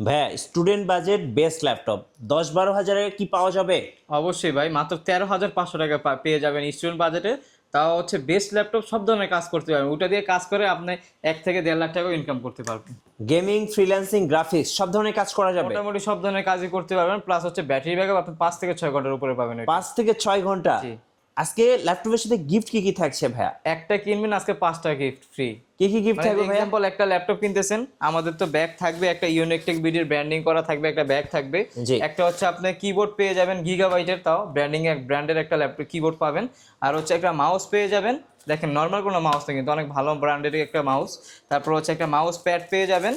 ভাইয়া student budget best laptop 10-12 হাজারে কি পাওয়া যাবে? অবশ্যই ভাই, মাত্র 13,500 টাকা পেয়ে যাবেন স্টুডেন্ট বাজেটে। তাও হচ্ছে বেস্ট ল্যাপটপ, সব ধরনের কাজ করতে পারবেন। ওটা দিয়ে কাজ করে আপনি 1 থেকে 1.5 লাখ টাকা ইনকাম করতে পারবেন। গেমিং, ফ্রিল্যান্সিং, গ্রাফিক্স সব ধরনের কাজ করা যাবে? মোটামুটি সব ধরনের কাজই করতে পারবেন। প্লাস হচ্ছে ব্যাটারি ব্যাকআপ আপনি 5 থেকে 6 ঘন্টার উপরে পাবেন এটা। 5 থেকে 6 ঘন্টা। জি। আজকে ল্যাপটপের সাথে গিফট কি কি থাকছে ভাইয়া? একটা কিনবেন আজকে 5টা গিফট ফ্রি। কি কি গিফট মানে থাকবে ভাইয়া? এক্সাম্পল, একটা ল্যাপটপ কিনতেছেন, আমাদের তো ব্যাগ থাকবে, একটা ইউনিক টেক বিডির ব্র্যান্ডিং করা থাকবে, একটা ব্যাগ থাকবে। জি। একটা হচ্ছে আপনি কিবোর্ড পেয়ে যাবেন গিগাবাইটের, তাও ব্র্যান্ডিং ব্র্যান্ডের একটা ল্যাপটপ কিবোর্ড পাবেন। আর হচ্ছে একটা মাউস পেয়ে যাবেন। দেখেন নর্মাল কোনো মাউস না, কিন্তু অনেক ভালো ব্র্যান্ডেরই একটা মাউস। তারপর হচ্ছে একটা মাউস প্যাড পেয়ে যাবেন।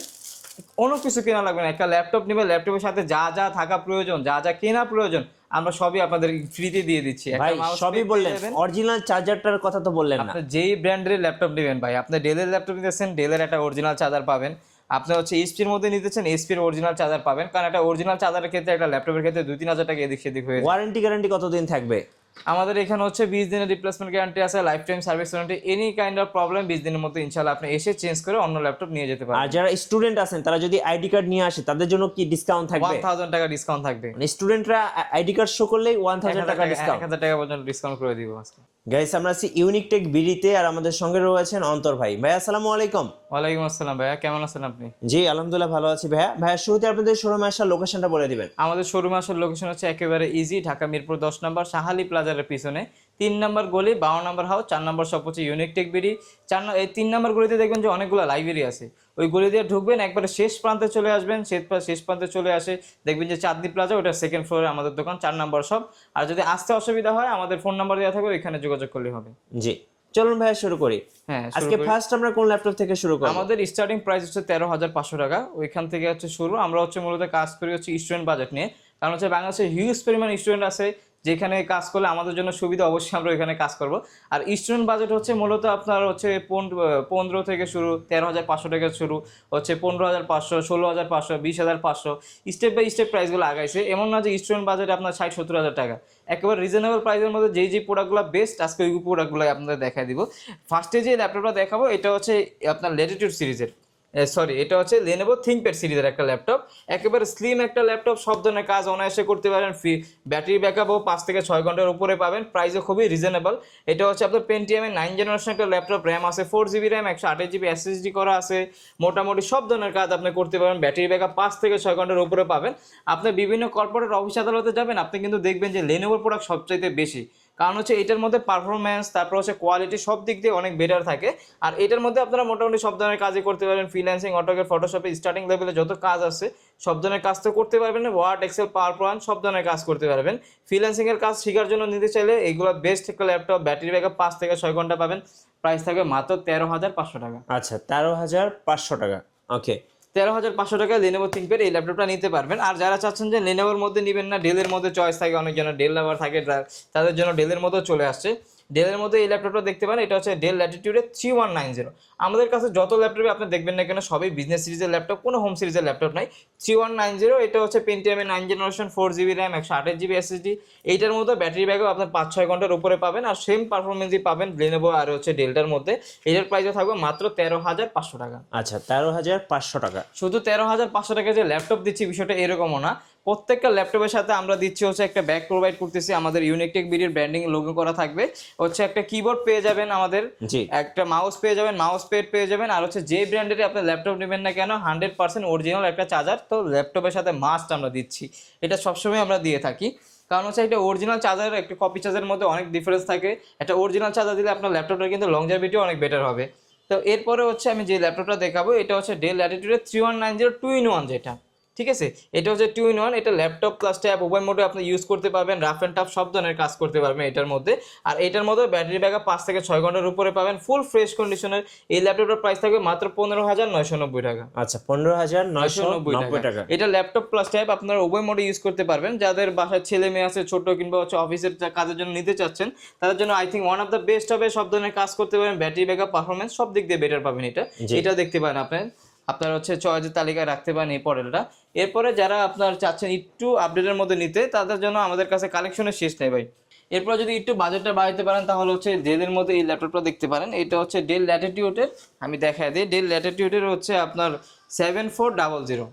কোনো কিছু কেনা লাগবে না, একটা ল্যাপটপ নেবে, ল্যাপটপের সাথে যা যা থাকা প্রয়োজন, যা যা কেনা প্রয়োজন, আমরা সবই আপনাদের ফ্রিতে দিয়ে দিচ্ছি। ভাই একটা মাউস সবই বললেন, অরিজিনাল চার্জারটার কথা তো বললেন না। আপনি যেই ব্র্যান্ডের ল্যাপটপ নেবেন ভাই, আপনি ডেলের ল্যাপটপ নিতেছেন, ডেলের একটা অরিজিনাল চার্জার পাবেন। আপনি হচ্ছে এইচপির মধ্যে নিতেছেন, এইচপির অরিজিনাল চার্জার পাবেন। কারণ একটা অরিজিনাল চার্জারের ক্ষেত্রে, একটা ল্যাপটপের ক্ষেত্রে 2-3 হাজার টাকা এদিক সেদিক হয়ে যায়। ওয়ারেন্টি গ্যারান্টি কতদিন থাকবে? আমাদের এখানে হচ্ছে 20 দিনের রিপ্লেসমেন্ট গ্যারান্টি আছে, life time service warranty. Any kind of problem 20 দিনের মধ্যে ইনশাআল্লাহ আপনি এসে চেঞ্জ করে অন্য ল্যাপটপ নিয়ে যেতে আর পারেন। যারা স্টুডেন্ট আছেন তারা যদি আইডি কার্ড নিয়ে আসে তাদের জন্য কি ডিসকাউন্ট থাকবে? 1000 টাকা ডিসকাউন্ট থাকবে। মানে স্টুডেন্টরা আইডি কার্ড শো করলেই 1000 টাকা ডিসকাউন্ট। 1000 টাকা পর্যন্ত ডিসকাউন্ট করে দিব আজকে। গাইস, আমরা আছি ইউনিক টেক বিডিতে, আর আমাদের সঙ্গে রয়েছেন অন্তর ভাই। ভাই আসসালামু আলাইকুম। ওয়ালাইকুম আসসালাম ভাইয়া, কেমন আছেন আপনি? জি আলহামদুলিল্লাহ ভালো আছি ভাইয়া। ভাইয়া শুরুতে আপনাদের শোরুমে আসার লোকেশনটা বলে দিবেন। আমাদের শোরুম আসার লোকেশন হচ্ছে একেবারে ইজি, ঢাকা মিরপুর 10 নম্বর শাহালি প্লাজারের পিছনে 3 নম্বর গলি, 52 নম্বর হাউস, 4 নম্বর শপ হচ্ছে ইউনিক টেক বিডি। এই 3 নম্বর গলিতে দেখবেন যে অনেকগুলো লাইব্রেরি আছে। ওই গলি দিয়ে ঢুকবেন, একবারে শেষ প্রান্তে চলে আসবেন। শেষ প্রান্তে চলে আসে দেখবেন যে চাঁদনি প্লাজা, ওটা সেকেন্ড ফ্লোরে আমাদের দোকান, 4 নম্বর শপ। আর যদি আসতে অসুবিধা হয়, আমাদের ফোন নাম্বার দেওয়া থাকবে, ওইখানে যোগাযোগ করলে হবে। জি চলুন ভাইয়া শুরু করি। হ্যাঁ, আজকে ফার্স্ট আমরা কোন ল্যাপটপ থেকে শুরু করব? আমাদের স্টার্টিং প্রাইস হচ্ছে 13,500 টাকা, ওইখান থেকে হচ্ছে শুরু। আমরা হচ্ছে মূলত কাজ করি হচ্ছে স্টুডেন্ট বাজেট নিয়ে। কারণ হচ্ছে বাংলাদেশে হিউজ পরিমাণ স্টুডেন্ট আছে, যেখানে কাজ করলে আমাদের জন্য সুবিধা, অবশ্যই আমরা ওইখানে কাজ করব। আর স্টুডেন্ট বাজেট হচ্ছে মূলত আপনার হচ্ছে 15 থেকে শুরু, 13,500 টাকা শুরু হচ্ছে, 15,500, 16,500, 20,500, স্টেপ বাই স্টেপ প্রাইসগুলো আগাইছে। এমন না যে স্টুডেন্ট বাজেট আপনার 60-70 হাজার টাকা। একেবারে রিজনেবল প্রাইসের মধ্যে যেই প্রোডাক্টগুলো বেস্ট, আজকে ওই প্রোডাক্টগুলো আপনাদের দেখাই দিব। ফার্স্টে যে ল্যাপটপটা দেখাবো, এটা হচ্ছে আপনার ল্যাটিটিউড সিরিজের, এটা হচ্ছে Lenovo ThinkPad সিরিজের একটা ল্যাপটপ। একেবারে স্লিম একটা ল্যাপটপ, সব ধরনের কাজ অনায়াসে করতে পারেন। ব্যাটারি ব্যাকআপও 5 থেকে 6 ঘন্টার উপরে পাবেন। প্রাইসও খুবই রিজনেবল। এটা হচ্ছে আপনার পেন্টিয়ামের 9 জেনারেশন একটা ল্যাপটপ, র্যাম আছে 4 জিবি র্যাম, 128 জিবি এসএসডি করা আছে। মোটামুটি সব ধরনের কাজ আপনি করতে পারেন। ব্যাটারি ব্যাকআপ 5 থেকে 6 ঘন্টার উপরে পাবেন। আপনি বিভিন্ন কর্পোরেট অফিস আদালতে যাবেন, আপনি কিন্তু দেখবেন যে Lenovo প্রোডাক্ট সবচাইতে বেশি। কারণ হচ্ছে এটার মধ্যে পারফরমেন্স, তারপর হচ্ছে কোয়ালিটি, সব দিক দিয়ে অনেক বেটার থাকে। আর এটার মধ্যে আপনারা মোটামুটি সব ধরনের কাজই করতে পারবেন। ফ্রিল্যান্সিং, অটোক্যাড, ফটোশপে স্টার্টিং লেভেলে যত কাজ আছে সব ধরনের কাজ তো করতে পারবেন। ওয়ার্ড, এক্সেল, পাওয়ার পয়েন্ট সব ধরনের কাজ করতে পারবেন। ফ্রিল্যান্সিং এর কাজ শেখার জন্য নিতে চাইলে এগুলো বেস্ট একটা ল্যাপটপ। ব্যাটারি ব্যাকআপ 5 থেকে 6 ঘন্টা পাবেন। প্রাইস থাকবে মাত্র 13,500 টাকা। আচ্ছা 13,500 টাকা। ওকে, 13,500 টাকায় Lenovo ThinkPad এই ল্যাপটপটা নিতে পারবেন। আর যারা চাচ্ছেন যে Lenovoর মধ্যে নেবেন না, ডেলের মধ্যে চয়েস থাকে, অনেকজনের ডেল লাভার থাকে, তাদের জন্য ডেলের মধ্যেও চলে আসছে। ডেলের মধ্যে এই ল্যাপটপটা দেখতে পারেন, এটা হচ্ছে ডেল ল্যাটিটিউডের 3190। আমাদের কাছে যত ল্যাপটপে আপনি দেখবেন না কেন, সবই বিজনেস সিরিজের ল্যাপটপ, কোনো হোম সিরিজের ল্যাপটপ নাই। 3190, এটা হচ্ছে পেন্টিয়ামের 9 generation, 4 GB RAM, 128 GB SSD. এইটার মধ্যে ব্যাটারি ব্যাকআপ আপনার 5-6 ঘন্টার উপরে পাবেন। আর সেম পারফরমেন্সই পাবেন Lenovo আর হচ্ছে ডেলটার মধ্যে। এটার প্রাইসও থাকবে মাত্র 13,500 টাকা। আচ্ছা 13,500 টাকা। শুধু 13,500 টাকা যে ল্যাপটপ দিচ্ছি, বিষয়টা এরকমও না। প্রত্যেকটা ল্যাপটপের সাথে আমরা দিচ্ছি হচ্ছে একটা ব্যাগ প্রোভাইড করতেছি, আমাদের ইউনিক টেক বিডির ব্র্যান্ডিং লোগো করা থাকবে। হচ্ছে একটা কিবোর্ড পেয়ে যাবেন আমাদের, জি। একটা মাউস পেয়ে যাবেন, মাউস প্যাড পেয়ে যাবেন। আর হচ্ছে যে ব্র্যান্ডের আপনি ল্যাপটপ নেবেন না কেন, 100% অরিজিনাল একটা চার্জার তো ল্যাপটপের সাথে মাস্ট আমরা দিচ্ছি। এটা সবসময় আমরা দিয়ে থাকি। কারণ হচ্ছে একটা অরিজিনাল চার্জার, একটা কপি চার্জারের মধ্যে অনেক ডিফারেন্স থাকে। একটা অরিজিনাল চার্জার দিলে আপনার ল্যাপটপটা কিন্তু লংজারভিটিও অনেক বেটার হবে। তো এরপরে হচ্ছে আমি যে ল্যাপটপটা দেখাবো, এটা হচ্ছে ডেল ল্যাটিটিউডের 3190 2-in-1 যেটা, ঠিক আছে। এটা হচ্ছে 2-in-1, এটা ল্যাপটপ প্লাস ট্যাব উভয় মোডে আপনি ইউজ করতে পারবেন। রাফ অ্যান্ড টাফ সব ধরনের কাজ করতে পারবেন এটার মধ্যে। আর এটার মধ্যে ব্যাটারি ব্যাকআপ 5 থেকে 6 ঘন্টার উপরে পাবেন, ফুল ফ্রেশ কন্ডিশনের। এই ল্যাপটপটার প্রাইস থাকবে মাত্র 15,990 টাকা। আচ্ছা 15,990 টাকা। এটা ল্যাপটপ প্লাস ট্যাব আপনারা উভয় মোডে ইউজ করতে পারবেন। যাদের বাসায় ছেলে মেয়ে আছে ছোট, কিংবা হচ্ছে অফিসের কাজের জন্য নিতে চাচ্ছেন, তাদের জন্য I think one of the best হবে। সব ধরনের কাজ করতে পারবেন, ব্যাটারি ব্যাকআপ, পারফরমেন্স সব দিক দিয়ে বেটার পাবেন এটা। এটা দেখতে পারেন আপনার হচ্ছে চয়েসের তালিকায় রাখতে পারেন এই মডেলটা। এরপরে যারা আপনার চাচ্ছেন একটু আপডেটের মধ্যে নিতে, তাদের জন্য আমাদের কাছে কালেকশনের শেষ নেই ভাই। এরপর যদি একটু বাজেটটা বাড়াতে পারেন, তাহলে হচ্ছে ডেলের মধ্যে এই ল্যাপটপটা দেখতে পারেন। এটা হচ্ছে ডেল ল্যাটিটিউডের, আমি দেখাই দিই। ডেল ল্যাটিটিউডের হচ্ছে আপনার 7400,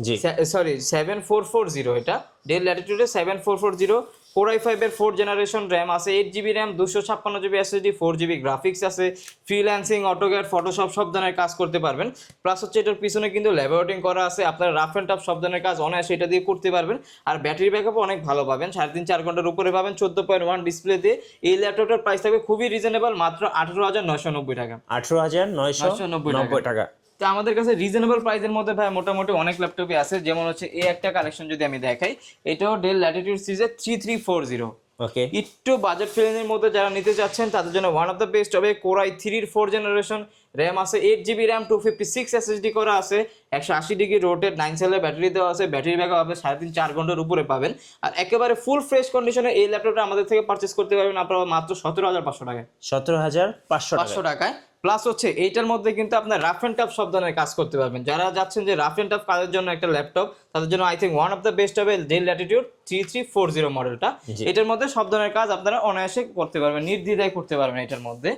জি সরি 7440, এটা ডেল ল্যাটিটিউডে 7440, কোর i5 এর 4th জেনারেশন, র্যাম আছে 8GB RAM, 256GB SSD, 4GB graphics আছে, ফ্রিল্যান্সিং, অটোক্যাড, ফটোশপ সব ধরনের কাজ করতে পারবেন। প্লাস হচ্ছে এটার পিছনে কিন্তু ল্যাবোরেটিং করা আছে, আপনার রাফ অ্যান্ড টাফ সব ধরনের কাজ অনায়াসে এটা দিয়ে করতে পারবেন। আর ব্যাটারি ব্যাকআপও অনেক ভালো পাবেন, 3.5-4 ঘন্টার উপরে পাবেন 14.1 ডিসপ্লে দিয়ে। এই ল্যাপটপটার প্রাইস থাকবে খুবই রিজনেবল, মাত্র 18,990 টাকা। 18,990 টাকা। তো আমাদের কাছে রিজনেবল প্রাইসের মধ্যে ভাই মোটামুটি অনেক ল্যাপটপই আছে, যেমন হচ্ছে এই একটা কালেকশন যদি আমি দেখাই, এটাও ডেল ল্যাটিটিউড সিরিজের 3340। ওকে, একটু বাজেট ফ্রেন্ডলির মধ্যে যারা নিতে চাচ্ছেন তাদের জন্য ওয়ান অফ দ্য বেস্ট হবে। Core i3 4th generation, RAM আছে 8GB র্যাম, 256 SSD করা আছে, 180 ডিগ্রি রোটেট 9 সেলের ব্যাটারি দেওয়া আছে, ব্যাটারি ব্যাকআপ আপনি 3.5-4 ঘন্টার উপরে পাবেন। আর একেবারে ফুল ফ্রেশ কন্ডিশনে এই ল্যাপটপটা আমাদের থেকে পারচেস করতে পারবেন আপনারা মাত্র 17,500 টাকায়। 17,500 টাকায়। প্লাস হচ্ছে এইটার মধ্যে কিন্তু আপনার রাফ অ্যান্ড টাফ সব ধরনের কাজ করতে পারবেন। যারা যাচ্ছেন যে রাফ অ্যান্ড টাফ কাজের জন্য একটা ল্যাপটপ, তাদের জন্য I think one of the best হবে ডেল ল্যাটিটিউড 3340 মডেলটা। এটার মধ্যে সব ধরনের কাজ আপনারা অনায়াসে করতে পারবেন, নির্দ্বিধায় করতে পারবেন এটার মধ্যে।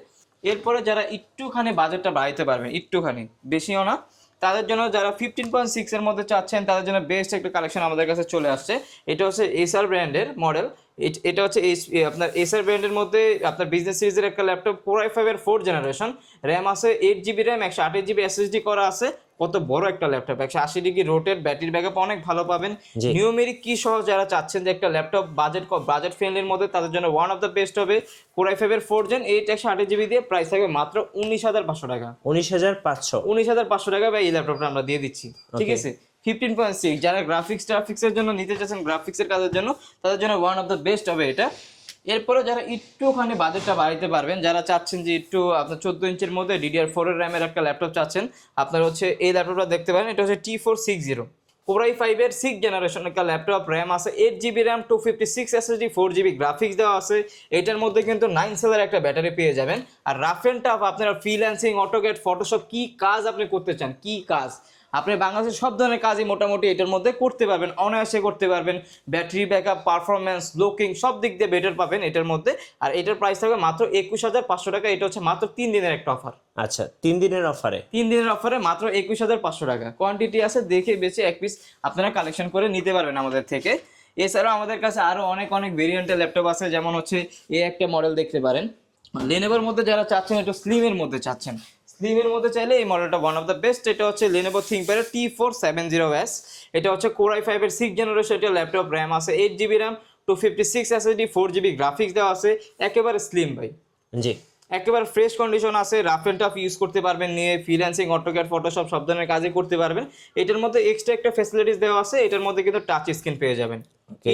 এরপরে যারা একটুখানি বাজেটটা বাড়াইতে পারবেন, একটুখানি বেশিও না, তাদের জন্য যারা 15.6 এর মধ্যে চাচ্ছেন তাদের জন্য বেস্ট একটা কালেকশন আমাদের কাছে চলে আসছে। এটা হচ্ছে এসার ব্র্যান্ডের মডেল। এটা হচ্ছে আপনার এসার ব্র্যান্ডের মধ্যে আপনার বিজনেস সিরিজের একটা ল্যাপটপ, কোর i5 এর 4th জেনারেশন, র্যাম আছে 8GB র্যাম, 128GB SSD করা আছে। কত বড় একটা laptop, 180 degree rotate, battery backup অনেক ভালো পাবেন। নিউমেরিক কি সহ যারা চাচ্ছেন যে একটা ল্যাপটপ বাজেট ফ্রেন্ডলির মধ্যে, তাদের জন্য ওয়ান অফ দ্য বেস্ট হবে কোর i5 এর 4th জেন, 8 128GB দিয়ে। প্রাইস থাকবে মাত্র 19,500 টাকা। 19,500 টাকা ভাই এই ল্যাপটপটা আমরা দিয়ে দিচ্ছি, ঠিক আছে। 15.6 যারা গ্রাফিক্সের জন্য নিতে চাচ্ছেন, গ্রাফিক্সের কাজের জন্য, তাদের জন্য ওয়ান অফ দ্য বেস্ট হবে এটা। এরপরে যারা একটুখানি বাজেটটা বাড়াইতে পারবেন, যারা চাচ্ছেন যে একটু আপনার 14 ইঞ্চের মধ্যে DDR4 এর র্যামের একটা ল্যাপটপ চাচ্ছেন, আপনার হচ্ছে এই ল্যাপটপটা দেখতে পারেন। এটা হচ্ছে T460, কোর i5 এর 6th জেনারেশন একটা ল্যাপটপ, র্যাম আছে 8GB RAM, 256 SSD, 4GB graphics দেওয়া আছে। এটার মধ্যে কিন্তু 9 সেলের একটা ব্যাটারি পেয়ে যাবেন। আর রাফ অ্যান্ড টাফ আপনারা ফ্রিল্যান্সিং, অটোক্যাড, ফটোশপ কি কাজ আপনি করতে চান, কি কাজ আপনি বাংলাদেশের সব ধরনের কাজই মোটামুটি এটার মধ্যে করতে পারবেন, অনায়াসে করতে পারবেন। ব্যাটারি ব্যাকআপ, পারফরমেন্স, লুকিং সব দিক দিয়ে বেটার পাবেন এটার মধ্যে। আর এটার প্রাইস থাকবে মাত্র 21,500 টাকা। এটা হচ্ছে মাত্র 3 দিনের একটা অফার। আচ্ছা, 3 দিনের অফারে, 3 দিনের অফারে মাত্র 21,500 টাকা। কোয়ান্টিটি আছে, দেখে বেছে এক পিস আপনারা কালেকশন করে নিতে পারবেন আমাদের থেকে। এছাড়াও আমাদের কাছে আরো অনেক ভেরিয়েন্টের ল্যাপটপ আছে, যেমন হচ্ছে এই একটা মডেল দেখতে পারেন। লেনোভোর মধ্যে যারা চাচ্ছেন একটু স্লিমের মধ্যে চাচ্ছেন, স্লিমের মধ্যে চাইলে এই মডেলটা ওয়ান অফ দ্য বেস্ট। এটা হচ্ছে Lenovo ThinkPad T470S। এটা হচ্ছে কোর i5 এর 6th জেনারেশন এটা ল্যাপটপ, র্যাম আছে 8GB RAM, 256 SSD, 4GB graphics দেওয়া আছে। একেবারে স্লিম ভাই, জি একেবারে ফ্রেশ কন্ডিশন আছে, রাফ অ্যান্ড টাফ ইউজ করতে পারবেন নিয়ে, ফ্রিল্যান্সিং, অটোক্যাড, ফটোশপ সব ধরনের কাজই করতে পারবেন। এটার মধ্যে এক্সট্রা একটা ফ্যাসিলিটিস দেওয়া আছে, এটার মধ্যে কিন্তু টাচ স্ক্রিন পেয়ে যাবেন,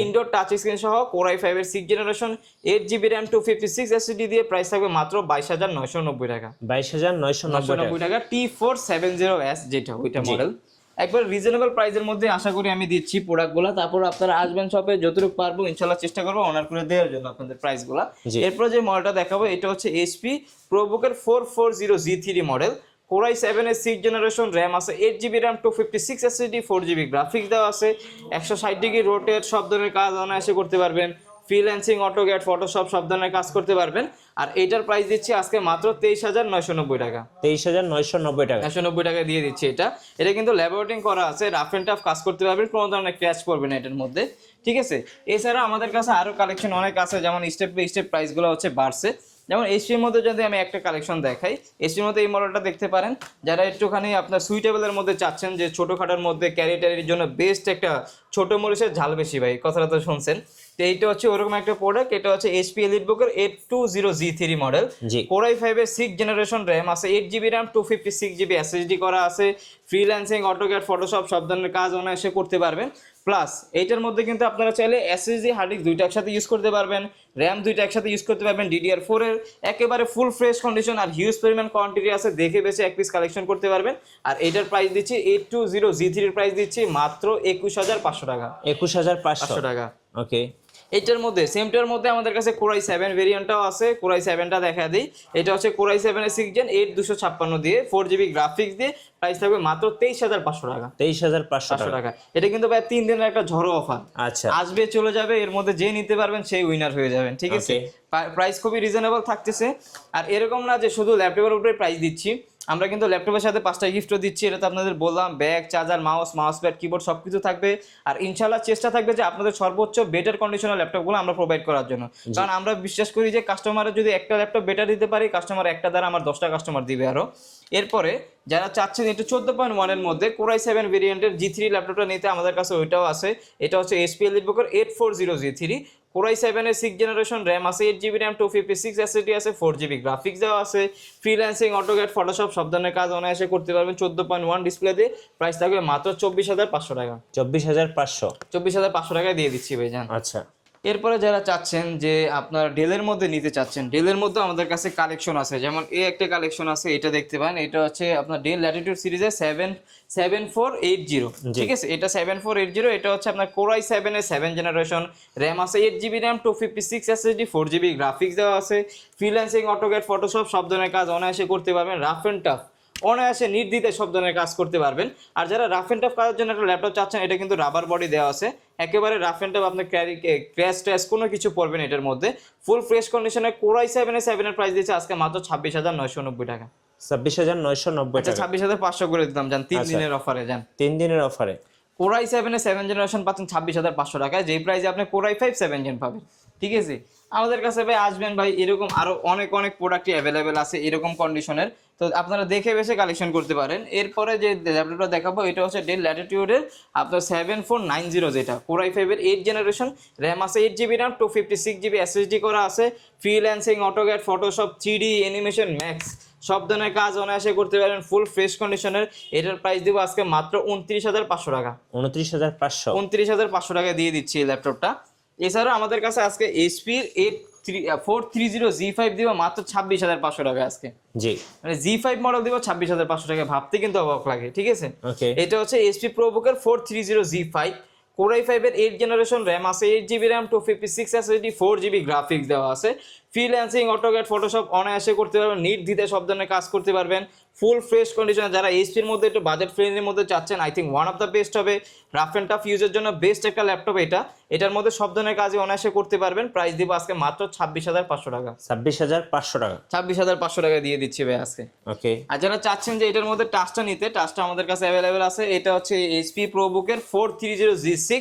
ইনডোর টাচ স্ক্রিন সহ। কোর i5 এর 6th generation, 8GB RAM, 256 SSD দিয়ে। প্রাইস থাকবে মাত্র 22,990 টাকা। 22,990 টাকা T470S, যেটা ওইটা মডেল। একবার রিজনেবল প্রাইসের মধ্যে আশা করি আমি দিচ্ছি প্রোডাক্টগুলো। তারপর আপনারা আসবেন শপে, যতটুকু পারবো ইনশাল্লাহ চেষ্টা করবো অনার করে দেওয়ার জন্য আপনাদের প্রাইসগুলো। এরপর যে মডেলটা দেখাবো এটা হচ্ছে HP ProBook এর 440G3 মডেল, কোর i7 এর 6th জেনারেশন, র্যাম আছে 8GB RAM, 256 SSD, 4GB graphics দেওয়া আছে, 160 ডিগ্রি রোটেট, সব ধরনের কাজ অনায়াসে করতে পারবেন। ফ্রিল্যান্সিং, অটোক্যাড, ফটোশপ সব ধরনের কাজ করতে পারবেন। আর এইটার প্রাইস দিচ্ছি আজকে মাত্র 23,990 টাকা। 23,990 টাকা, 990 টাকা দিয়ে দিচ্ছি এটা। এটা কিন্তু ল্যাবোরেটিং করা আছে, রাফ অ্যান্ড টাফ কাজ করতে পারবেন, কোনো ধরনের ক্র্যাশ পড়বে না এটার মধ্যে, ঠিক আছে। এছাড়া আমাদের কাছে আরো কালেকশন অনেক আছে, যেমন স্টেপ বাই স্টেপ প্রাইসগুলো হচ্ছে বাড়ছে। যেমন এইচপির মধ্যে যদি আমি একটা কালেকশন দেখাই, এইচপির মধ্যে এই মডেলটা দেখতে পারেন। যারা একটুখানি আপনার সুইটেবলের মধ্যে চাচ্ছেন, যে ছোটোখাটোর মধ্যে ক্যারিটারির জন্য বেস্ট একটা ছোটো মরিচের ঝাল বেশি ভাই, কথাটা তো শুনছেন। তো এইটা হচ্ছে ওরকম একটা প্রোডাক্ট। এটা হচ্ছে HP EliteBook এর 820G3 মডেল, কোর i5 এর 6th জেনারেশন, র্যাম আছে 8GB র্যাম, 256GB SSD করা আছে। ফ্রিল্যান্সিং, অটোক্যাড, ফটোশপ সব ধরনের কাজ অনায়াসে করতে পারবেন। প্লাস এইটার মধ্যে কিন্তু আপনারা চাইলে SSD, হার্ড ডিস্ক দুইটা একসাথে ইউজ করতে পারবেন, র্যাম দুইটা একসাথে ইউজ করতে পারবেন, DDR4 এর একেবারে ফুল ফ্রেশ কন্ডিশন। আর হিউজ পরিমাণ কোয়ান্টিটি আছে, দেখে বেছে এক পিস কালেকশন করতে পারবেন। আর এটার প্রাইস দিচ্ছি 820G3 এর প্রাইস দিচ্ছি মাত্র 21,500 টাকা। 21,500 টাকা। ওকে, এটার মধ্যে সেমটার মধ্যে আমাদের কাছে কোর i7 ভেরিয়েন্টটাও আছে। কোর i7টা দেখা দিই, এটা হচ্ছে কোর i7 এর 6th জেন, 8256 দিয়ে, 4GB গ্রাফিক্স দিয়ে। প্রাইস থাকবে মাত্র 23,500 টাকা। 23,500 টাকা। এটা কিন্তু ভাই 3 দিনের একটা ঝড়ো অফার, আচ্ছা, আসবে চলে যাবে, এর মধ্যে যে নিতে পারবেন সেই উইনার হয়ে যাবেন, ঠিক আছে। প্রাইস খুবই রিজনেবল থাকতেছে। আর এরকম না যে শুধু ল্যাপটপের উপরে প্রাইস দিচ্ছি, আমরা কিন্তু ল্যাপটপের সাথে 5টা গিফটও দিচ্ছি, এটা তো আপনাদের বললাম, bag, charger, mouse pad, keyboard সবকিছু থাকবে। আর ইনশাআল্লাহ চেষ্টা থাকবে যে আপনাদের সর্বোচ্চ বেটার কন্ডিশনের ল্যাপটপগুলো আমরা প্রোভাইড করার জন্য, কারণ আমরা বিশ্বাস করি যে কাস্টমারের যদি একটা ল্যাপটপ বেটার দিতে পারি, কাস্টমার একটা দ্বারা আমার 10টা কাস্টমার দিবে আরো। এরপরে যারা চাচ্ছেন একটু 14.1 এর মধ্যে Core i7 ভেরিয়েন্টের G3 ল্যাপটপটা নিতে, আমাদের কাছে ওইটাও আছে। এটা হচ্ছে HP EliteBook 840 G3, Core i7 এর 6th জেনারেশন, র্যাম আছে 8GB র্যাম, 256 SSD আছে, 4GB গ্রাফিক্স দেওয়া আছে, ফ্রিল্যান্সিং, অটোক্যাড, ফটোশপ সব ধরনের কাজ অনায়াসে করতে পারবেন 14.1 ডিসপ্লে দিয়ে। প্রাইস থাকবে মাত্র 24,500 টাকা। 24,500 24,500 টাকায় দিয়ে দিচ্ছি ভাইজান। আচ্ছা। এরপরে যারা চাচ্ছেন যে আপনার ডেলের মধ্যে নিতে চাচ্ছেন, ডেলের মধ্যে আমাদের কাছে কালেকশন আছে, যেমন এই একটা কালেকশন আছে, এটা দেখতে পান, এটা হচ্ছে আপনার ডেল ল্যাটিটিউড সিরিজের 7480, ঠিক আছে, এটা 7480, এটা হচ্ছে আপনার Core i7 এর 7th জেনারেশন, র্যাম আছে 8GB RAM, 256 SSD, 4GB graphics দেওয়া আছে, ফ্রিল্যান্সিং, অটোক্যাড, ফটোশপ সব ধরনের কাজ অনায়াসে করতে পারবেন, রাফ অ্যান্ড টাফ অনায়াসে নির্দ্বিধায় সব ধরনের কাজ করতে পারবেন। আর যারা রাফ অ্যান্ড টাফ কাজের জন্য একটা ল্যাপটপ চাচ্ছেন, এটা কিন্তু রাবার বডি দেওয়া আছে, একেবারে রাফ অ্যান্ড টাফ, আপনার ক্র্যাশ ট্র্যাশ কোনো কিছু পড়বেন এটার মধ্যে। ফুল ফ্রেশ কন্ডিশনে Core i7 এর প্রাইস দিচ্ছে আজকে মাত্র 26,990 টাকা। 26,990 আচ্ছা, টাকা। 26,500 করে দিতাম, যান 3 দিনের অফারে, যান 3 দিনের অফারে Core i7 এর 7th জেনারেশন পাচ্ছেন 26,500 টাকায়, যেই প্রাইসে আপনি Core i5 7th জেন পাবেন, ঠিক আছে। আমাদের কাছে ভাই আসবেন ভাই, এরকম আরো অনেক প্রোডাক্টই অ্যাভেলেবেল আছে এরকম কন্ডিশনের, তো আপনারা দেখে বেশি কালেকশন করতে পারেন। এরপরে যে ল্যাপটপটা দেখাবো, এটা হচ্ছে ডেল ল্যাটিটিউডের আপনার 7490, যেটা Core i5 এর 8th জেনারেশন, র্যাম আছে 8GB র্যাম, 256GB SSD করা আছে, freelancing, AutoCAD, Photoshop, 3D animation, max সব ধরনের কাজ অনায়াসে করতে পারেন, ফুল ফ্রেশ কন্ডিশনের। এটার প্রাইস দেবো আজকে মাত্র 29,500 টাকা। 29,500 29,500 টাকা দিয়ে দিচ্ছি এই ল্যাপটপটা। এছাড়াও আমাদের কাছে আজকে HP-র 430 G5 দিব মাত্র 26,500 টাকা আজকে। জি, মানে G5 মডেল দিব 26,500 টাকা, ভাবতে কিন্তু অবাক লাগে, ঠিক আছে। ওকে। এটা হচ্ছে HP ProBook 430 G5, Core i5 এর 8th জেনারেশন, র্যাম আছে 8GB RAM, 256 SSD, 4GB graphics দেওয়া আছে, ফ্রিল্যান্সিং, অটোক্যাড, ফটোশপ অনায়াসে করতে পারবেন, নির্দ্বিধায় সব ধরনের কাজ করতে পারবেন, ফুল ফ্রেশ কন্ডিশনে। যারা এইচপির মধ্যে একটু বাজেট ফ্রেন্ডলির মধ্যে চাচ্ছেন, I think one of the best হবে, রাফ অ্যান্ড টাফ ইউজের জন্য বেস্ট একটা ল্যাপটপ এটা। এটার মধ্যে সব ধরনের কাজে অনায়াসে করতে পারবেন। প্রাইস দিব আজকে মাত্র 26,500 টাকা। 26,500 টাকা। 26,500 টাকা দিয়ে দিচ্ছি ভাই আজকে। ওকে। আর যারা চাচ্ছেন যে এটার মধ্যে টাচটা নিতে, টাচটা আমাদের কাছে অ্যাভেলেবেল আছে। এটা হচ্ছে HP ProBook 430 G6,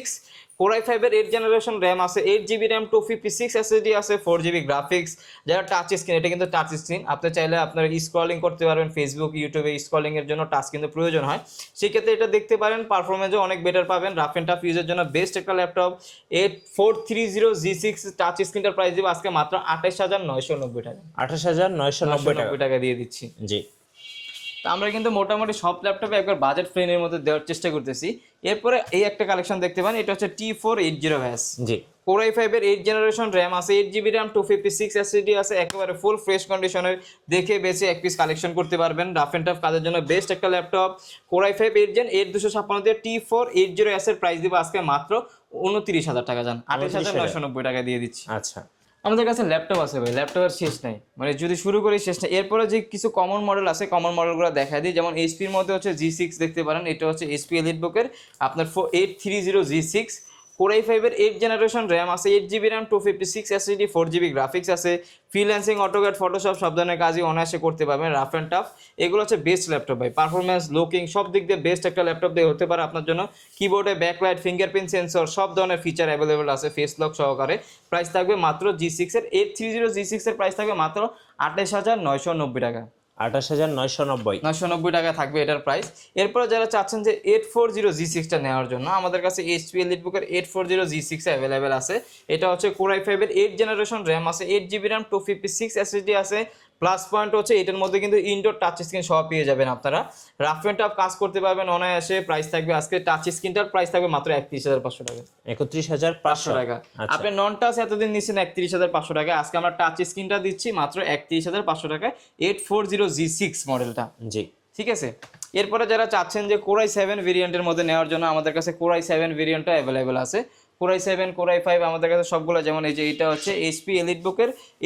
Core i5 এর 8th জেনারেশন, র্যাম আছে 8GB র্যাম, 256 SSD আছে, 4GB গ্রাফিক্স। যারা টাচ স্ক্রিন, এটা কিন্তু টাচ স্ক্রিন, আপনি চাইলে আপনার স্ক্রলিং করতে পারবেন, ফেসবুক, ইউটিউবে স্ক্রলিং এর জন্য টাচ কিন্তু প্রয়োজন হয়, সেক্ষেত্রে এটা দেখতে পারেন, পারফরমেন্সও অনেক বেটার পাবেন। রাফ অ্যান্ড টাফ ইউজের জন্য বেস্ট একটা ল্যাপটপ। 430 G6 টাচ স্ক্রিনটার প্রাইস দিব আজকে মাত্র 28,990 টাকা। 28,990 টাকা দিয়ে দিচ্ছি। জি। আমরা কিন্তু মোটামুটি সব ল্যাপটপে একবার বাজেট ফ্রেন্ডের মধ্যে দেওয়ার চেষ্টা করতেছি। এরপরে এই একটা কালেকশন দেখতে পান, এটা হচ্ছে T480 জি। Core i5 এর 8th জেনারেশন, র্যাম আছে 8GB র্যাম, 256 SSD আছে, একেবারে ফুল ফ্রেশ কন্ডিশনের, দেখে বেছে এক পিস কালেকশন করতে পারবেন। রাফ অ্যান্ড টাফ কাজের জন্য বেস্ট একটা laptop. Core i5 8th gen 8256 দিয়ে T480 এর প্রাইস দিব আজকে মাত্র 29,000 টাকা, যান 28,990 টাকা দিয়ে দিচ্ছি। আচ্ছা। আমাদের কাছে ল্যাপটপ আছে ভাই, ল্যাপটপের শেষ নাই, মানে যদি শুরু করি শেষ নাই। এরপরে যে কিছু কমন মডেল আছে, কমন মডেলগুলো দেখা দিই। যেমন এইচপির মধ্যে হচ্ছে G6 দেখতে পারেন, এটা হচ্ছে HP EliteBook আপনার 830 G6, Core i5 এর 8th জেনারেশন, র্যাম আছে 8GB RAM, 256 SSD, 4GB graphics আছে, ফ্রিল্যান্সিং, অটোক্যাড, ফটোশপ সব ধরনের কাজই অনায়াসে করতে পারবেন, রাফ অ্যান্ড টাফ। এগুলো হচ্ছে বেস্ট ল্যাপটপ ভাই, পারফরমেন্স, লুকিং সব দিক দিয়ে বেস্ট একটা ল্যাপটপ দিয়ে হতে পারে আপনার জন্য। কিবোর্ডে ব্যাকলাইট, ফিঙ্গারপ্রিন্ট সেন্সর সব ধরনের ফিচার অ্যাভেলেবেল আছে, ফেস লক সহকারে। প্রাইস থাকবে মাত্র G6 এর 830 G6 এর প্রাইস থাকবে মাত্র 28,990 টাকা। 28,990 টাকা থাকবে এটার প্রাইস। এরপরে যারা চাচ্ছেন যে 840 G6টা নেওয়ার জন্য, আমাদের কাছে HP EliteBook 840 G6 অ্যাভেলেবেল আছে। এটা হচ্ছে Core i5 এর 8th জেনারেশন, র্যাম আছে 8GB র্যাম, 256 SSD আছে। প্লাস পয়েন্ট হচ্ছে এটার মধ্যে কিন্তু ইনডোর টাচ স্ক্রিন সহ পেয়ে যাবেন আপনারা, রাফ অ্যান্ড টাফ কাজ করতে পারবেন অনায়াসে। প্রাইস থাকবে আজকে টাচ স্ক্রিনটার প্রাইস থাকবে মাত্র 31,500 টাকা। 31,500 টাকা। আপনি নন টাচ এতদিন নিচ্ছেন 31,500 টাকা, আজকে আমরা টাচ স্ক্রিনটা দিচ্ছি মাত্র 31,500 টাকায়, 840 G6 মডেলটা। জি, ঠিক আছে। এরপরে যারা চাচ্ছেন যে Core i7 ভেরিয়েন্টের মধ্যে নেওয়ার জন্য, আমাদের কাছে Core i7 ভেরিয়েন্টটা অ্যাভেলেবেল আছে। Core i7, Core i5 আমাদের কাছে সবগুলো, যেমন এই যে এটা হচ্ছে HP EliteBook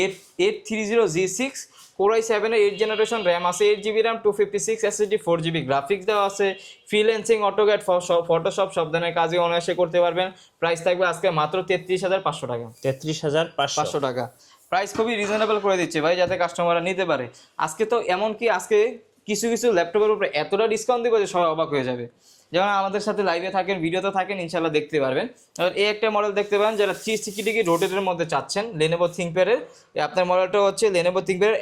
830 G6, Core i7 এর 8th জেনারেশন, র্যাম আছে 8GB RAM, 256 SSD, 4GB graphics দেওয়া আছে, ফ্রিল্যান্সিং, অটোক্যাড, ফটোশপ সব ধরনের কাজে অনায়াসে করতে পারবেন। প্রাইস থাকবে আজকে মাত্র 33,500 টাকা। 33,500 টাকা প্রাইস খুবই রিজনেবল করে দিচ্ছে ভাই, যাতে কাস্টমাররা নিতে পারে। আজকে তো এমনকি আজকে কিছু কিছু ল্যাপটপের উপরে এতটা ডিসকাউন্ট দিব যে সবাই অবাক হয়ে যাবে। যেমন আমাদের সাথে লাইভে থাকেন, ভিডিওতে থাকেন, ইনশাল্লাহ দেখতে পারবেন। এবার এই একটা মডেল দেখতে পারেন যারা 360 ডিগ্রি রোটেটের মধ্যে চাচ্ছেন, লেনোভো থিংকপ্যাডের আপনার মডেলটা হচ্ছে লেনোভো থিংকপ্যাডের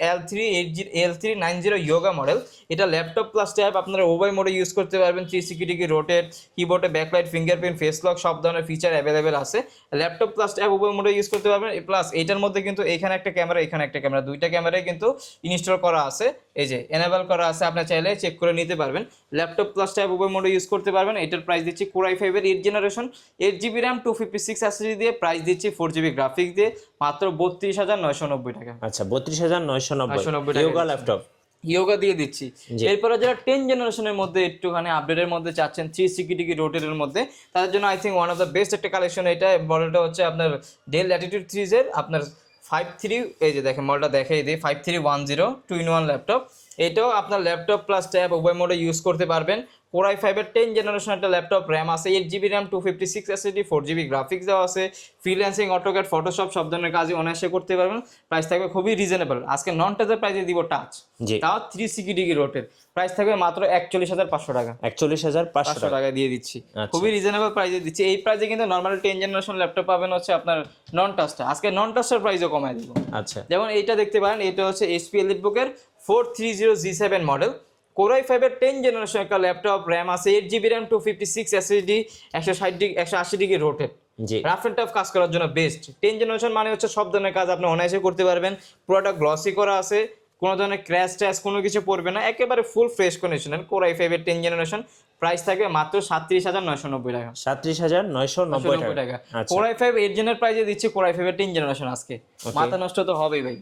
L390 ইয়োগা মডেল। এটা ল্যাপটপ প্লাস ট্যাব আপনারা উভয় মোডে ইউজ করতে পারবেন। 360 ডিগ্রি রোটেট, কিবোর্ডে ব্যাকলাইট, ফিঙ্গারপ্রিন্ট, ফেস লক সব ধরনের ফিচার অ্যাভেলেবেল আছে। ল্যাপটপ প্লাস ট্যাব উভয় মোডে ইউজ করতে পারবেন। প্লাস এটার মধ্যে কিন্তু এখানে একটা ক্যামেরা, এখানে একটা ক্যামেরা, দুইটা ক্যামেরাই কিন্তু ইনস্টল করা আছে, এই যে এনেবল করা আছে, আপনি চাইলে চেক করে নিতে পারবেন। ল্যাপটপ প্লাস ট্যাব উভয় মোডে ইউজ করতে পারবেন। এটার প্রাইস দিচ্ছি Core i5 এর 8 জেনারেশন 8GB RAM 256 SSD দিয়ে, প্রাইস দিচ্ছি 4GB গ্রাফিক্স দিয়ে মাত্র 32,990 টাকা। আচ্ছা 32,990 ইয়োগা ল্যাপটপ ইয়োগা দিয়ে দিচ্ছি। এরপরে যারা 10 জেনারেশনের মধ্যে একটুখানি আপডেটের মধ্যে চাচ্ছেন 360 ডিগ্রি রোটেটের মধ্যে, তাদের জন্য I think one of the best একটা কালেকশন। এটা মডেলটা হচ্ছে আপনার ডেল ল্যাটিটিউড সিরিজের আপনার 53, এই যে দেখেন মডেলটা দেখাই দিই, 5310 2-in-1 ল্যাপটপ। এটাও আপনার ল্যাপটপ প্লাস ট্যাব উভয় মোডে ইউজ করতে পারবেন। Core i5 এর 10 জেনারেশন একটা ল্যাপটপ, র্যাম আছে 8GB RAM 256 SSD 4GB graphics দেওয়া আছে। ফ্রিল্যান্সিং, অটোক্যাড, ফটোশপ সব ধরনের কাজই অনায়াসে করতে পারবেন। প্রাইস থাকবে খুবই রিজনেবল। আজকে নন টাচের প্রাইসে দিব টাচ, তাও 360 ডিগ্রি রোটের প্রাইস থাকবে মাত্র 41,500 টাকা। 41,500 টাকা দিয়ে দিচ্ছি, খুবই রিজনেবল প্রাইসে দিচ্ছি। এই প্রাইসে কিন্তু নর্মাল 10 জেনারেশন ল্যাপটপ পাবেন হচ্ছে আপনার নন টাচটা। আজকে নন টাচের প্রাইসও কমায় দিব। আচ্ছা যেমন এইটা দেখতে পারেন, এটা হচ্ছে HP EliteBook-এর 430G7 model. Core i5 এর 10 জেনারেশন একটা ল্যাপটপ, র্যাম আছে 8GB RAM 256 SSD 180 degree rotate, rough and tough কাজ করার জন্য বেস্ট। 10 জেনারেশন মানে হচ্ছে সব ধরনের কাজ আপনি অনায়াসে করতে পারবেন। পুরোটা গ্লসি করা আছে, কোনো ধরনের ক্র্যাশ ট্যাশ কোনো কিছু পড়বে না, একেবারে ফুল ফ্রেশ কন্ডিশনের Core i5 এর 10 জেনারেশন। প্রাইস থাকবে মাত্র 37,990 টাকা। 37,990 টাকা। Core i5 8 জেনের প্রাইসে দিচ্ছি Core i5 এর 10 জেনারেশন। আজকে মাথা নষ্ট তো হবেই ভাই,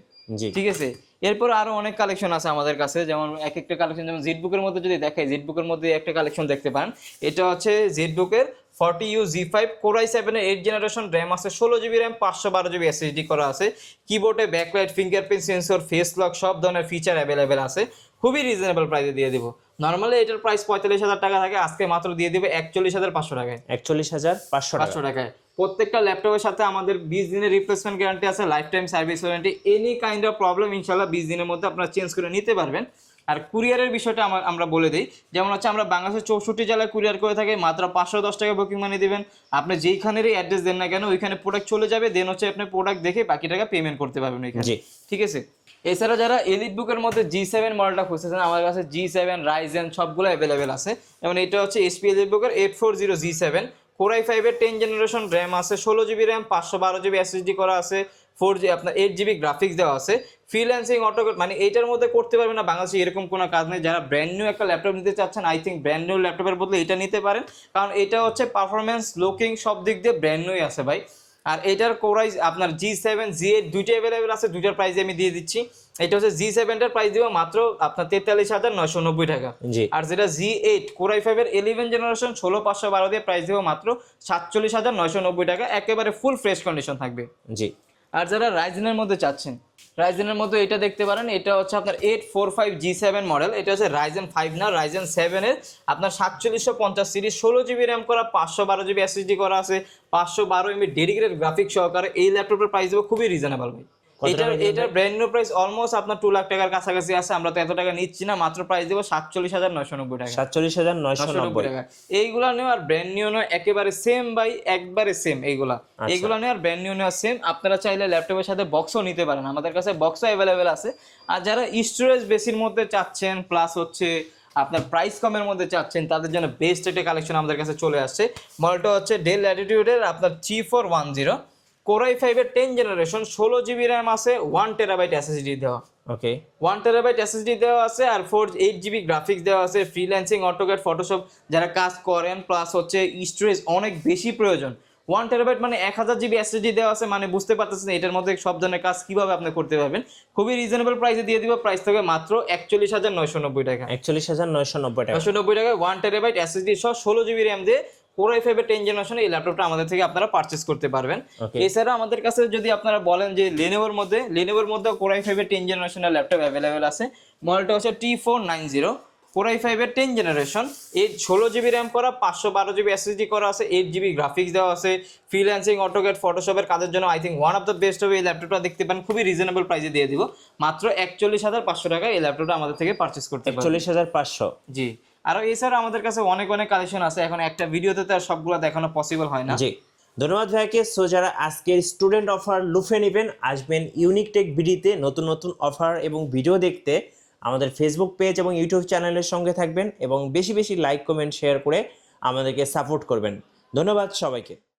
ঠিক আছে। এরপর আরো অনেক কালেকশন আছে আমাদের কাছে, যেমন এক একটা কালেকশন, যেমন ZBook-এর মধ্যে যদি দেখাই, ZBook-এর মধ্যে একটা কালেকশন দেখতে পারেন। এটা হচ্ছে ZBook-এর 40U Z5 Core i7 এর 8 জেনারেশন, র্যাম আছে 16GB RAM 512GB SSD করা আছে। কিবোর্ডে backlight, fingerprint sensor, face lock সব ধরনের ফিচার অ্যাভেলেবেল আছে। খুবই রিজনেবল প্রাইসে দিয়ে দিব। নর্মালি এটার প্রাইস 45,000 টাকা থাকে, আজকে মাত্র দিয়ে দিবে 41,500 টাকায়। 41,500 টাকায়। প্রত্যেকটা ল্যাপটপের সাথে আমাদের 20 দিনের রিপ্লেসমেন্ট গ্যারান্টি আছে, life time service warranty. Any kind of problem ইনশাআল্লাহ 20 দিনের মধ্যে আপনারা চেঞ্জ করে নিতে পারবেন। আর কুরিয়ারের বিষয়টা আমরা বলে দিই, যেমন হচ্ছে আমরা বাংলাদেশের 64 জেলায় কুরিয়ার করে থাকি। মাত্র 510 টাকা বুকিং মানি দিবেন। আপনি যেইখানেরই অ্যাড্রেস দেন না কেন, ওইখানে প্রোডাক্ট চলে যাবে, দেন হচ্ছে আপনি প্রোডাক্ট দেখে বাকি টাকা পেমেন্ট করতে পারবেন ওইখানে, ঠিক আছে। এছাড়া যারা EliteBook-এর মধ্যে G7 মডেলটা খুঁজতেছেন, আমার কাছে G7, Ryzen সবগুলো অ্যাভেলেবেল আছে। যেমন এটা হচ্ছে HP EliteBook-এর 840G7 Core i5 এর 10 জেনারেশন, র্যাম আছে 16GB RAM 512GB SSD করা আছে, 4G আপনার 8GB গ্রাফিক্স দেওয়া আছে। ফ্রিল্যান্সিং, অটোক্যাড মানে এইটার মধ্যে করতে পারবেন না বাংলাদেশে এরকম কোনো কাজ নেই। যারা ব্র্যান্ড নিউ একটা ল্যাপটপ নিতে চাচ্ছেন, আই থিঙ্ক ব্র্যান্ড নিউ ল্যাপটপের বদলে এটা নিতে পারেন, কারণ এটা হচ্ছে পারফরমেন্স, লুকিং সব দিক দিয়ে ব্র্যান্ড নিউই আছে ভাই। আর এটার কোরাই আপনার G7 G8 দুইটা অ্যাভেলেবেল আছে, দুইটার প্রাইস আমি দিয়ে দিচ্ছি। এটা হচ্ছে G7 এর প্রাইস দিব মাত্র আপনার 43,990 টাকা। আর যেটা G8 Core i5 এর 11 জেনারেশন 16,512 দিয়ে প্রাইস দিব মাত্র 47,990 টাকা, একেবারে ফুল ফ্রেশ কন্ডিশন থাকবে। আর যারা রাইজেনের মধ্যে চাচ্ছেন, রাইজেনের মধ্যে এটা দেখতে পারেন, এটা হচ্ছে আপনার 845G7 মডেল। এটা হচ্ছে Ryzen 5 না, Ryzen 7 এর আপনার 4750 সিরিজ, 16GB RAM করা, 512GB SSD করা আছে, 512 MB ডেডিকেটেড গ্রাফিক্স সহকারে। এই ল্যাপটপের প্রাইস দেবো খুবই রিজনেবল ভাই। এটার ব্র্যান্ড নিউ প্রাইস অলমোস্ট আপনার 2 লাখ টাকার কাছাকাছি আছে। আমরা তো এত টাকা নিচ্ছি না, মাত্র প্রাইস দেবো 47,990 টাকা। 47,990 টাকা। এইগুলা নেওয়া আর ব্র্যান্ড নিউ নেওয়া একেবারে সেম ভাই, একবারে সেম। এইগুলা নেওয়া আর ব্র্যান্ড নিউ নেওয়া সেম। আপনারা চাইলে ল্যাপটপের সাথে বক্সও নিতে পারেন, আমাদের কাছে বক্সও অ্যাভেলেবেল আছে। আর যারা স্টোরেজ বেশির মধ্যে চাচ্ছেন, প্লাস হচ্ছে আপনার প্রাইস কমের মধ্যে চাচ্ছেন, তাদের জন্য বেস্ট একটা কালেকশন আমাদের কাছে চলে আসছে। মডেলটা হচ্ছে ডেল ল্যাটিটিউডের আপনার G410 Core i5 এর 10 জেনারেশন, 16GB RAM আছে, 1TB SSD দেওয়া। 1TB SSD দেওয়া আছে, আর 8GB গ্রাফিক্স দেওয়া আছে। ফ্রিল্যান্সিং, অটোক্যাড, ফটোশপ যারা কাজ করেন, প্লাস হচ্ছে স্টোরেজ অনেক বেশি প্রয়োজন। 1TB মানে 1000GB SSD দেওয়া আছে, মানে বুঝতে পারতেছেন এটার মধ্যে সব ধরনের কাজ কিভাবে আপনি করতে পারবেন। খুবই রিজনেবল প্রাইসে দিয়ে দিব। প্রাইস থাকবে মাত্র 41,990 টাকা। 41,990 টাকা 1TB SSD সহ 16GB RAM দিয়ে Core i5 এর 10 জেনারেশন এই ল্যাপটপটা আমাদের থেকে আপনারা পারচেজ করতে পারবেন। এছাড়া আমাদের কাছে যদি আপনারা বলেন যে Lenovoর মধ্যে Core i5 এর 10 জেনারেশনের ল্যাপটপ অ্যাভেলেবেল আছে। মডেলটা হচ্ছে T490 Core i5 এর 10 জেনারেশন, এর 16 GB র্যাম করা, 512 GB SSD করা আছে, 8 GB গ্রাফিক্স দেওয়া আছে। ফ্রিল্যান্সিং, অটোক্যাড, ফটোশপের কাজের জন্য I think one of the best হবে। এই ল্যাপটপটা দেখতে পান, খুবই রিজনেবল প্রাইসে দিয়ে দিব, মাত্র 41,500 টাকা এই ল্যাপটপটা আমাদের থেকে পারচেস করতে পারবেন। 41,500। জি। আর এছাড়া আমাদের কাছে অনেক কালেকশন আছে, এখন একটা ভিডিওতে তো আর সবগুলো দেখানো পসিবল হয় না। জি, ধন্যবাদ ভাইয়াকে। সো যারা আজকের স্টুডেন্ট অফার লুফে নেবেন, আসবেন ইউনিক টেক বিডিতে নতুন নতুন অফার এবং ভিডিও দেখতে। আমাদের ফেসবুক পেজ এবং ইউটিউব চ্যানেলের সঙ্গে থাকবেন এবং বেশি বেশি লাইক, কমেন্ট, শেয়ার করে আমাদেরকে সাপোর্ট করবেন। ধন্যবাদ সবাইকে।